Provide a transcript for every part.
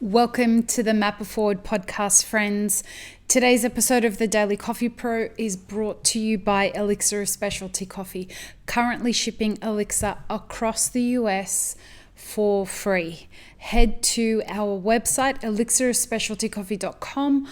Welcome to the Map It Forward podcast, friends. Today's episode of the Daily Coffee Pro is brought to you by Elixir Specialty Coffee, currently shipping Elixir across the US for free. Head to our website, elixirspecialtycoffee.com,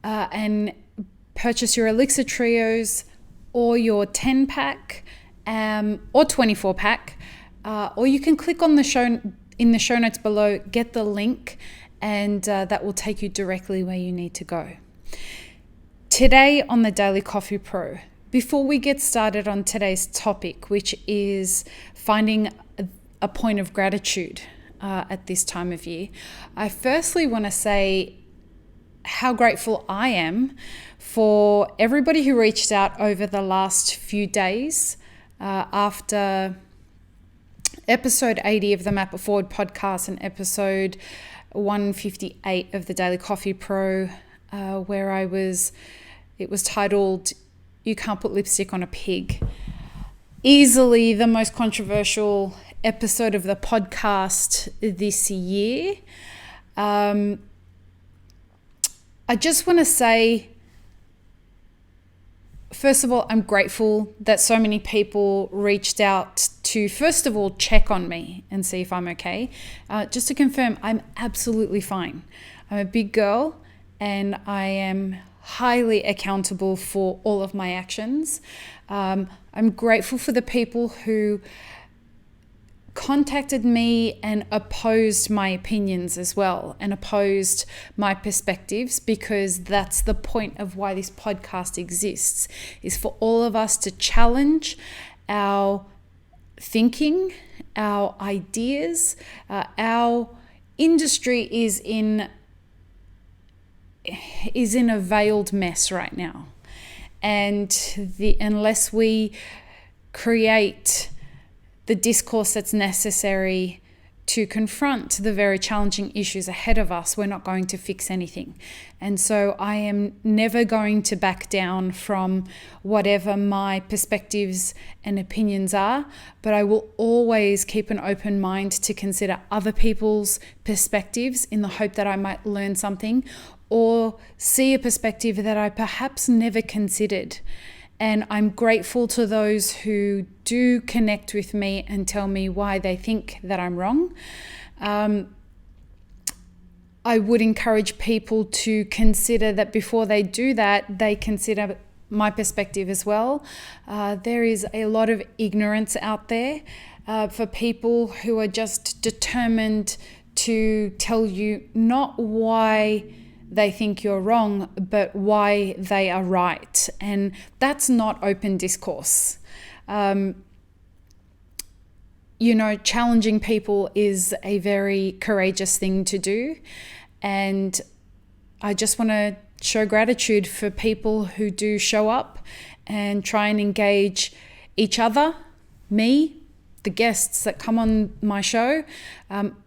and purchase your Elixir Trios or your 10-pack or 24-pack, or you can click on the show notes below, get the link, and that will take you directly where you need to go. Today on the Daily Coffee Pro, before we get started on today's topic, which is finding a point of gratitude at this time of year, I firstly want to say how grateful I am for everybody who reached out over the last few days after episode 80 of the Map It Forward podcast and episode 158 of the Daily Coffee Pro, where it was titled, "You Can't Put Lipstick on a Pig." Easily the most controversial episode of the podcast this year. I just want to say, first of all, I'm grateful that so many people reached out to, first of all, check on me and see if I'm okay. Just to confirm, I'm absolutely fine. I'm a big girl and I am highly accountable for all of my actions. I'm grateful for the people who contacted me and opposed my opinions as well, and opposed my perspectives, because that's the point of why this podcast exists, is for all of us to challenge our thinking, our ideas. Our industry is in a veiled mess right now, and unless we create the discourse that's necessary to confront the very challenging issues ahead of us, we're not going to fix anything. And so I am never going to back down from whatever my perspectives and opinions are, but I will always keep an open mind to consider other people's perspectives in the hope that I might learn something or see a perspective that I perhaps never considered. And I'm grateful to those who do connect with me and tell me why they think that I'm wrong. I would encourage people to consider that before they do that, they consider my perspective as well. There is a lot of ignorance out there for people who are just determined to tell you not why they think you're wrong, but why they are right. And that's not open discourse. Challenging people is a very courageous thing to do. And I just want to show gratitude for people who do show up and try and engage each other, me, the guests that come on my show.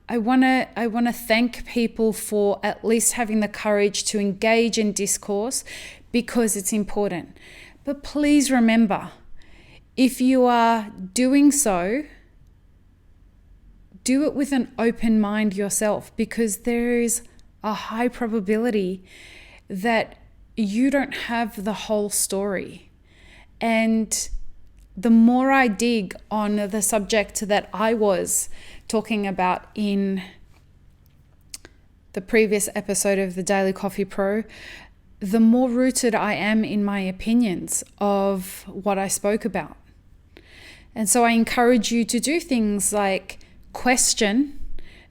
I want to thank people for at least having the courage to engage in discourse, because it's important. But please remember, if you are doing so, do it with an open mind yourself, because there is a high probability that you don't have the whole story. And the more I dig on the subject that I was talking about in the previous episode of the Daily Coffee Pro, the more rooted I am in my opinions of what I spoke about. And so I encourage you to do things like question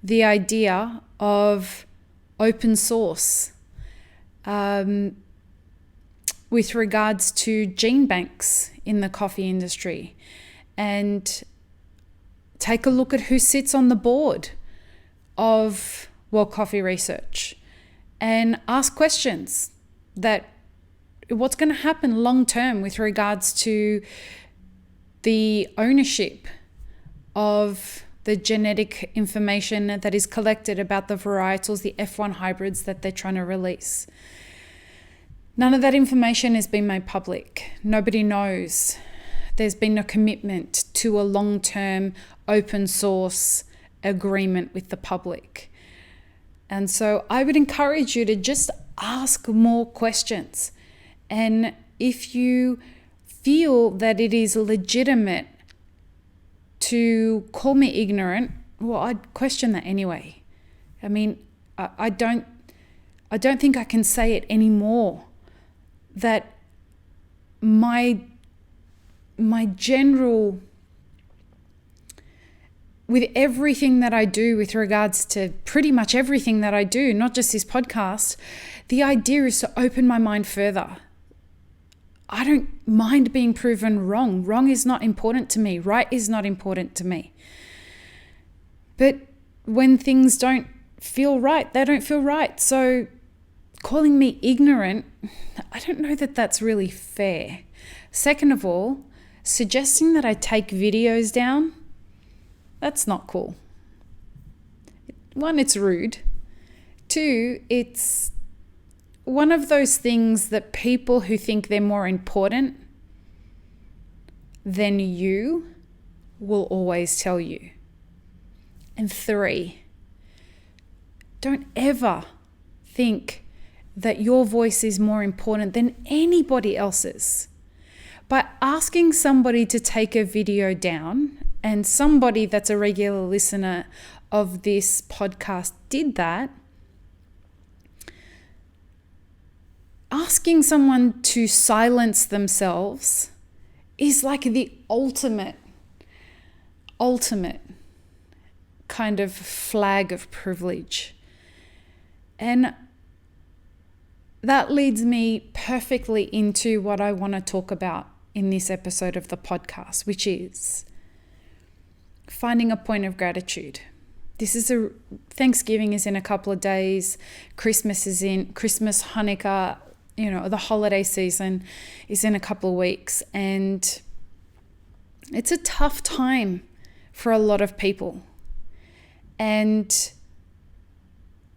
the idea of open source with regards to gene banks in the coffee industry, and take a look at who sits on the board of World Coffee Research, and ask questions that what's going to happen long term with regards to the ownership of the genetic information that is collected about the varietals, the F1 hybrids that they're trying to release. None of that information has been made public. Nobody knows. There's been no commitment to a long-term open source agreement with the public. And so I would encourage you to just ask more questions. And if you feel that it is legitimate to call me ignorant, well, I'd question that anyway. I mean, I don't think I can say it anymore, that my general, with everything that I do with regards to pretty much everything that I do, not just this podcast, the idea is to open my mind further. I don't mind being proven wrong. Wrong is not important to me. Right is not important to me. But when things don't feel right, they don't feel right. So calling me ignorant, I don't know that that's really fair. Second of all, suggesting that I take videos down, that's not cool. One, it's rude. Two, it's one of those things that people who think they're more important than you will always tell you. And three, don't ever think that your voice is more important than anybody else's. By asking somebody to take a video down, and somebody that's a regular listener of this podcast did that, asking someone to silence themselves is like the ultimate kind of flag of privilege. And that leads me perfectly into what I want to talk about in this episode of the podcast, which is finding a point of gratitude. Thanksgiving is in a couple of days. Christmas, Hanukkah, the holiday season is in a couple of weeks. And it's a tough time for a lot of people. And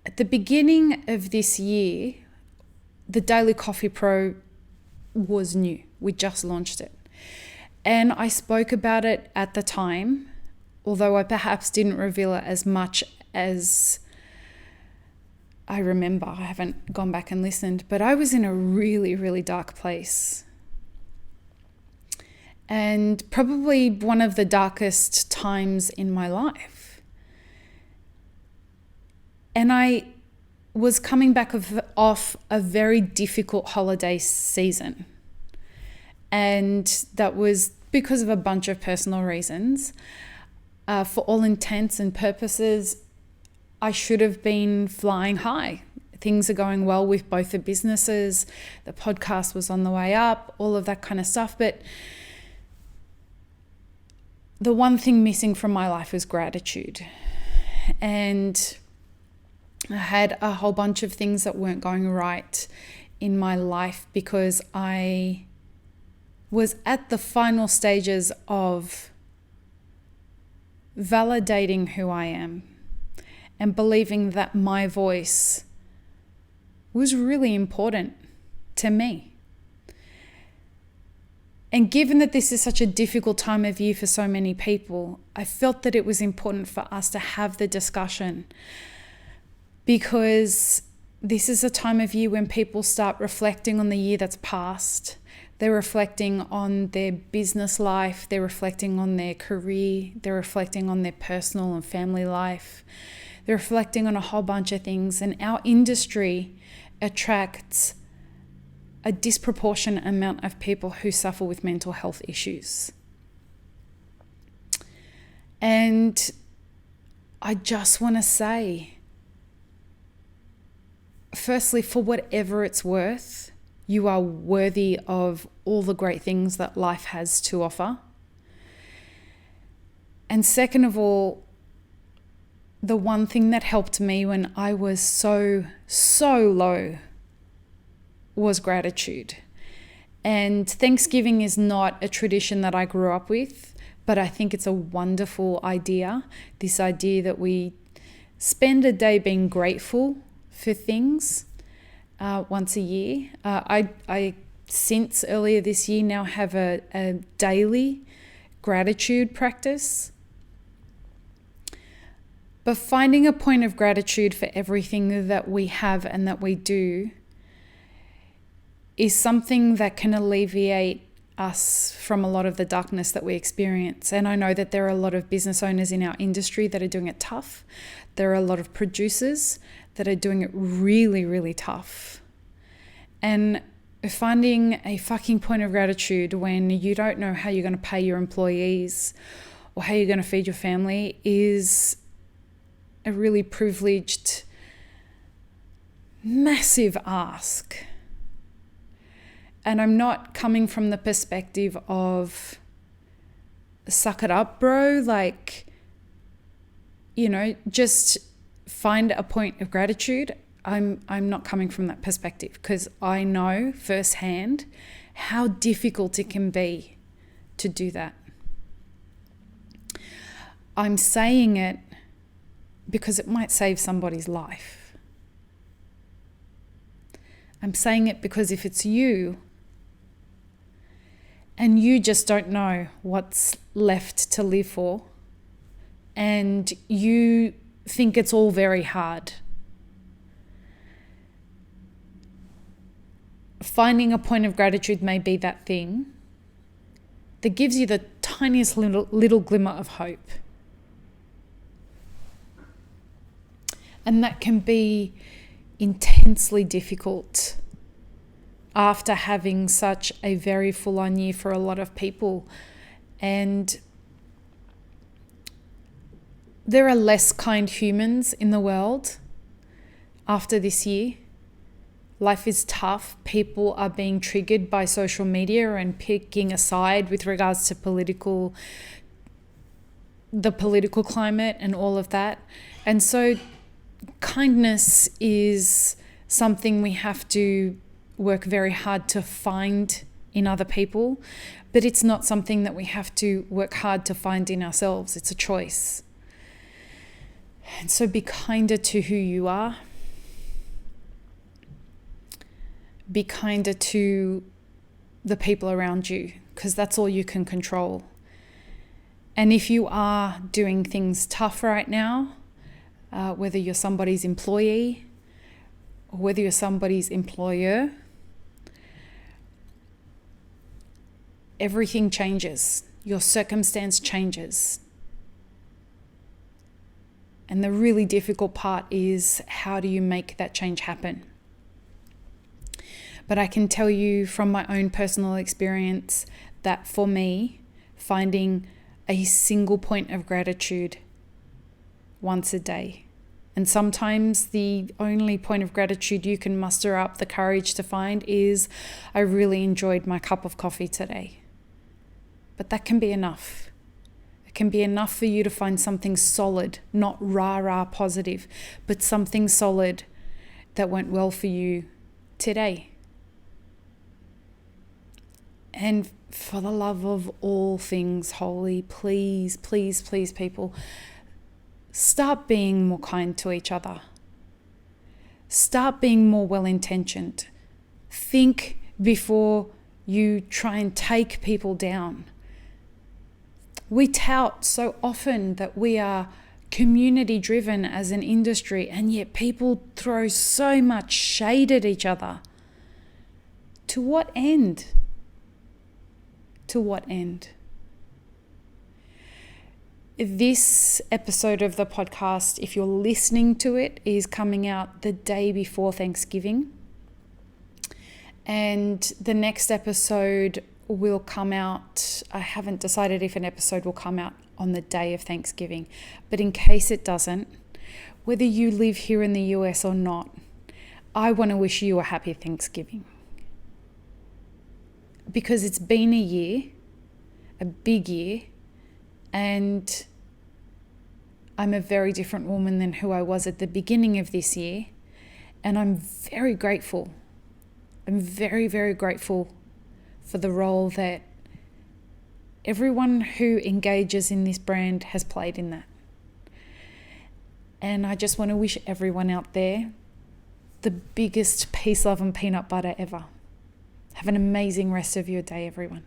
at the beginning of this year, the Daily Coffee Pro was new. We just launched it. And I spoke about it at the time, although I perhaps didn't reveal it as much as I remember. I haven't gone back and listened, but I was in a really, really dark place. And probably one of the darkest times in my life. And I was coming back off a very difficult holiday season. And that was because of a bunch of personal reasons. For all intents and purposes, I should have been flying high. Things are going well with both the businesses. The podcast was on the way up, all of that kind of stuff. But the one thing missing from my life was gratitude. And I had a whole bunch of things that weren't going right in my life because I was at the final stages of validating who I am and believing that my voice was really important to me. And given that this is such a difficult time of year for so many people, I felt that it was important for us to have the discussion, because this is a time of year when people start reflecting on the year that's passed. They're reflecting on their business life, they're reflecting on their career, they're reflecting on their personal and family life. They're reflecting on a whole bunch of things, and our industry attracts a disproportionate amount of people who suffer with mental health issues. And I just want to say, firstly, for whatever it's worth, you are worthy of all the great things that life has to offer. And second of all, the one thing that helped me when I was so low was gratitude. And Thanksgiving is not a tradition that I grew up with, but I think it's a wonderful idea. This idea that we spend a day being grateful for things once a year. I since earlier this year now have a daily gratitude practice. But finding a point of gratitude for everything that we have and that we do is something that can alleviate us from a lot of the darkness that we experience. And I know that there are a lot of business owners in our industry that are doing it tough. There are a lot of producers that are doing it really, really tough. And finding a fucking point of gratitude when you don't know how you're going to pay your employees or how you're going to feed your family is a really privileged, massive ask. And I'm not coming from the perspective of suck it up, bro. Like, just find a point of gratitude. I'm not coming from that perspective because I know firsthand how difficult it can be to do that. I'm saying it because it might save somebody's life. I'm saying it because if it's you and you just don't know what's left to live for and you think it's all very hard, finding a point of gratitude may be that thing that gives you the tiniest little glimmer of hope. And that can be intensely difficult after having such a very full-on year for a lot of people. And there are less kind humans in the world after this year. Life is tough. People are being triggered by social media and picking a side with regards to the political climate and all of that. And so kindness is something we have to work very hard to find in other people, but it's not something that we have to work hard to find in ourselves. It's a choice. And so be kinder to who you are. Be kinder to the people around you, because that's all you can control. And if you are doing things tough right now, whether you're somebody's employee or whether you're somebody's employer, everything changes. Your circumstance changes. And the really difficult part is, how do you make that change happen? But I can tell you from my own personal experience that for me, finding a single point of gratitude once a day, and sometimes the only point of gratitude you can muster up the courage to find is, I really enjoyed my cup of coffee today. But that can be enough. It can be enough for you to find something solid, not rah-rah positive, but something solid that went well for you today. And for the love of all things holy, please, please, please, people, start being more kind to each other. Start being more well-intentioned. Think before you try and take people down. We tout so often that we are community-driven as an industry, and yet people throw so much shade at each other. To what end? To what end? This episode of the podcast, if you're listening to it, is coming out the day before Thanksgiving. And the next episode will come out, I haven't decided if an episode will come out on the day of Thanksgiving, but in case it doesn't, whether you live here in the US or not, I want to wish you a happy Thanksgiving. Because it's been a year, a big year, and I'm a very different woman than who I was at the beginning of this year. And I'm very grateful. I'm very, very grateful for the role that everyone who engages in this brand has played in that. And I just want to wish everyone out there the biggest peace, love, and peanut butter ever. Have an amazing rest of your day, everyone.